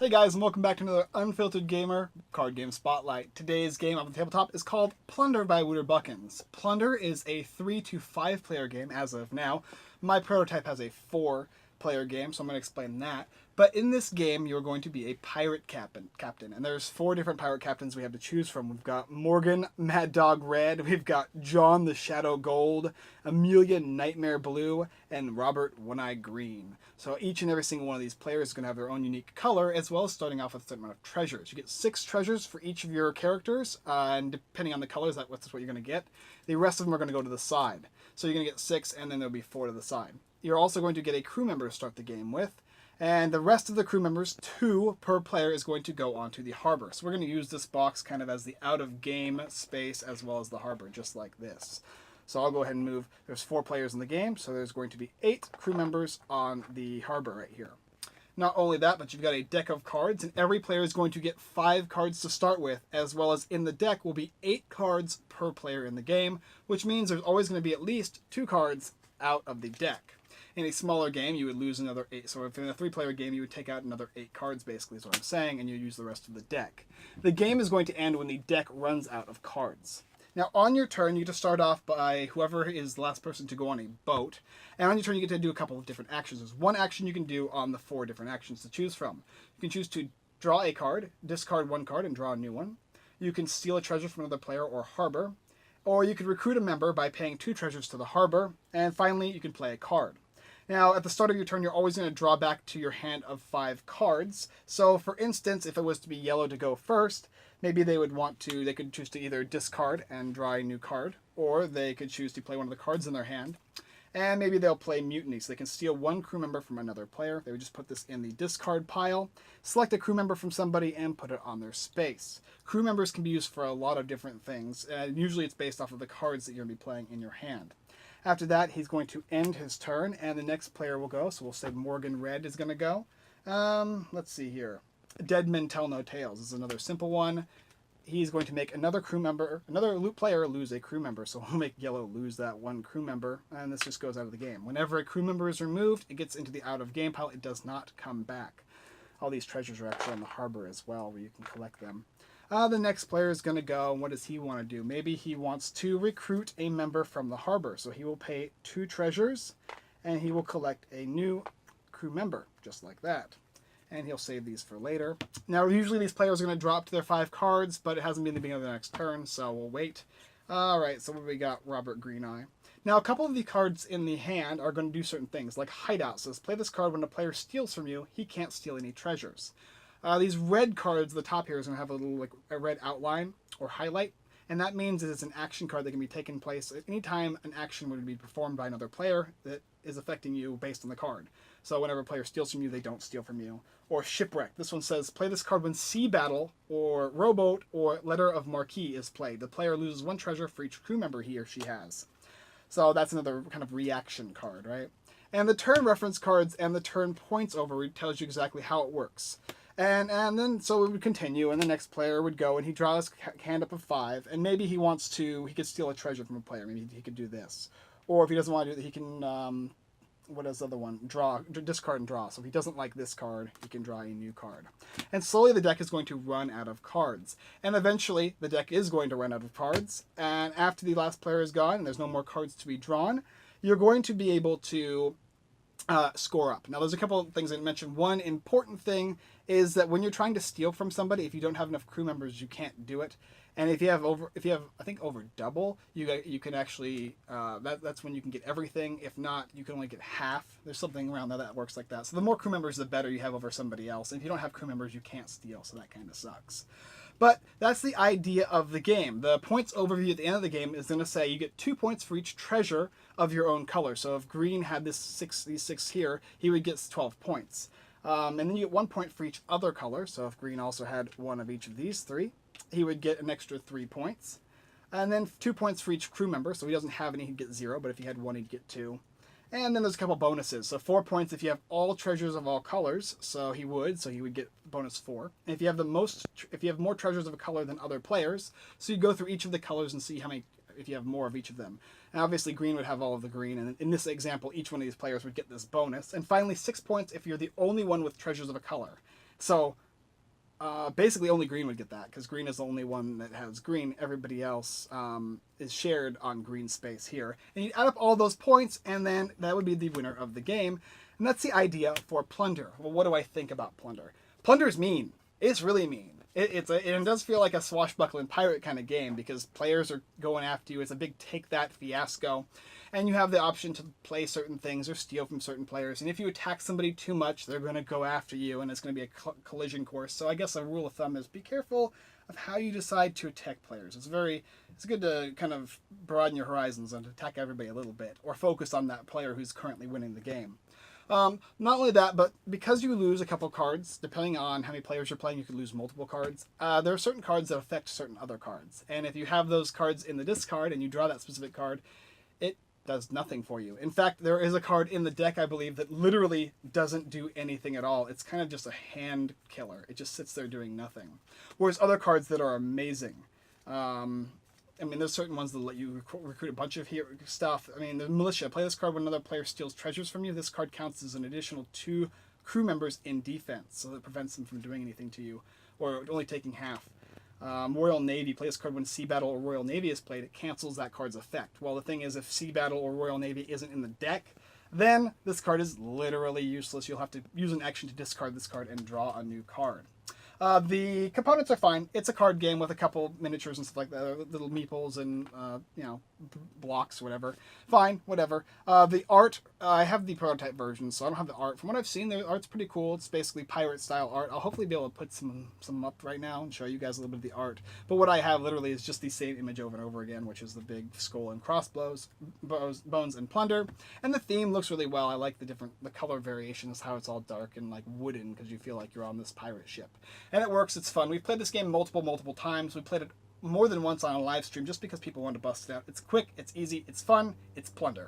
Hey guys, and welcome back to another Unfiltered Gamer Card Game Spotlight. Today's game on the tabletop is called Plunder by Wooter Buckins. Plunder is a 3 to 5 player game as of now. My prototype has a 4-player game, so I'm going to explain that. But in this game, you're going to be a pirate captain, and there's 4 different pirate captains we have to choose from. We've got Morgan, Mad Dog Red, we've got John the Shadow Gold, Amelia Nightmare Blue, and Robert One-Eye Green. So each and every single one of these players is going to have their own unique color, as well as starting off with a certain amount of treasures. You get 6 treasures for each of your characters, and depending on the colors, that's what you're going to get. The rest of them are going to go to the side. So you're going to get 6, and then there'll be 4 to the side. You're also going to get a crew member to start the game with. And the rest of the crew members, 2 per player, is going to go onto the harbor. So we're going to use this box kind of as the out-of-game space as well as the harbor, just like this. So I'll go ahead and move. There's 4 players in the game, so there's going to be 8 crew members on the harbor right here. Not only that, but you've got a deck of cards, and every player is going to get 5 cards to start with, as well as in the deck will be 8 cards per player in the game, which means there's always going to be at least 2 cards out of the deck. In a smaller game, you would lose another 8. So if in a 3-player game, you would take out another 8 cards, basically, is what I'm saying, and you use the rest of the deck. The game is going to end when the deck runs out of cards. Now, on your turn, you get to start off by whoever is the last person to go on a boat. And on your turn, you get to do a couple of different actions. There's one action you can do on the 4 different actions to choose from. You can choose to draw a card, discard 1 card, and draw a new one. You can steal a treasure from another player or harbor. Or you could recruit a member by paying 2 treasures to the harbor. And finally, you can play a card. Now, at the start of your turn, you're always going to draw back to your hand of 5 cards. So, for instance, if it was to be yellow to go first, maybe they could choose to either discard and draw a new card, or they could choose to play one of the cards in their hand. And maybe they'll play mutiny, so they can steal 1 crew member from another player. They would just put this in the discard pile, select a crew member from somebody, and put it on their space. Crew members can be used for a lot of different things, and usually it's based off of the cards that you're going to be playing in your hand. After that, he's going to end his turn, and the next player will go. So we'll say Morgan Red is going to go. Let's see here. Dead Men Tell No Tales is another simple one. He's going to make another player lose a crew member. So we'll make Yellow lose that 1 crew member, and this just goes out of the game. Whenever a crew member is removed, it gets into the out-of-game pile. It does not come back. All these treasures are actually on the harbor as well, where you can collect them. The next player is going to go, and what does he want to do? Maybe he wants to recruit a member from the harbor. So he will pay 2 treasures, and he will collect a new crew member, just like that. And he'll save these for later. Now, usually these players are going to drop to their 5 cards, but it hasn't been the beginning of the next turn, so we'll wait. Alright, so what we got? Robert Green Eye. Now, a couple of the cards in the hand are going to do certain things, like Hideout says, play this card when a player steals from you, he can't steal any treasures. These red cards at the top here is going to have a little a red outline or highlight, and that means that it's an action card that can be taken place at any time an action would be performed by another player that is affecting you based on the card. So whenever a player steals from you, they don't steal from you. Or Shipwreck. This one says, play this card when Sea Battle or Rowboat or Letter of Marquee is played. The player loses 1 treasure for each crew member he or she has. So that's another kind of reaction card, right? And the turn reference cards and the turn points overread tells you exactly how it works. And then, so it would continue, and the next player would go, and he draws his hand up of 5, and maybe he could steal a treasure from a player. Maybe he could do this. Or if he doesn't want to do that, he can, what is the other one? Discard and draw. So if he doesn't like this card, he can draw a new card. And slowly the deck is going to run out of cards. And eventually, the deck is going to run out of cards, and after the last player is gone, and there's no more cards to be drawn, you're going to be able to score up. Now, there's a couple of things I mentioned. One important thing is that when you're trying to steal from somebody, if you don't have enough crew members, you can't do it. And if you have I think over double, you can actually that's when you can get everything. If not, you can only get half. There's something around there that works like that. So the more crew members, the better you have over somebody else. And if you don't have crew members, you can't steal. So that kind of sucks. But that's the idea of the game. The points overview at the end of the game is going to say you get 2 points for each treasure of your own color. So if Green had these 6 here, he would get 12 points. And then you get 1 point for each other color. So if Green also had 1 of each of these 3, he would get an extra 3 points. And then 2 points for each crew member. So he doesn't have any, he'd get 0. But if he had 1, he'd get 2. And then there's a couple bonuses. So 4 points if you have all treasures of all colors. So he would get bonus 4. And if you have more treasures of a color than other players, so you go through each of the colors and see how many, if you have more of each of them. And obviously Green would have all of the green, and in this example, each one of these players would get this bonus. And finally, 6 points if you're the only one with treasures of a color. So Basically, only green would get that, because green is the only one that has green. Everybody else is shared on green space here. And you add up all those points, and then that would be the winner of the game. And that's the idea for Plunder. Well, what do I think about Plunder? Plunder's mean. It's really mean. It does feel like a swashbuckling pirate kind of game, because players are going after you. It's a big take-that fiasco. And you have the option to play certain things or steal from certain players. And if you attack somebody too much, they're going to go after you, and it's going to be a collision course. So I guess a rule of thumb is be careful of how you decide to attack players. It's good to kind of broaden your horizons and attack everybody a little bit, or focus on that player who's currently winning the game. Not only that, but because you lose a couple cards, depending on how many players you're playing, you could lose multiple cards. There are certain cards that affect certain other cards. And if you have those cards in the discard and you draw that specific card, it does nothing for you. In fact, there is a card in the deck, I believe, that literally doesn't do anything at all. It's kind of just a hand killer. It just sits there doing nothing. Whereas other cards that are amazing. There's certain ones that let you recruit a bunch of stuff. The Militia. Play this card when another player steals treasures from you. This card counts as an additional 2 crew members in defense, so that prevents them from doing anything to you, or only taking half. Royal Navy. Play this card when Sea Battle or Royal Navy is played. It cancels that card's effect. Well, the thing is, if Sea Battle or Royal Navy isn't in the deck, then this card is literally useless. You'll have to use an action to discard this card and draw a new card. The components are fine. It's a card game with a couple miniatures and stuff like that, little meeples and blocks, whatever. Fine, whatever. The art, I have the prototype version, so I don't have the art. From what I've seen, the art's pretty cool. It's basically pirate-style art. I'll hopefully be able to put some up right now and show you guys a little bit of the art. But what I have literally is just the same image over and over again, which is the big skull and crossbones and plunder. And the theme looks really well. I like the color variations, how it's all dark and like wooden, because you feel like you're on this pirate ship. And it works. It's fun. We've played this game multiple times. We played it more than once on a live stream just because people wanted to bust it out. It's quick, it's easy, it's fun, it's Plunder.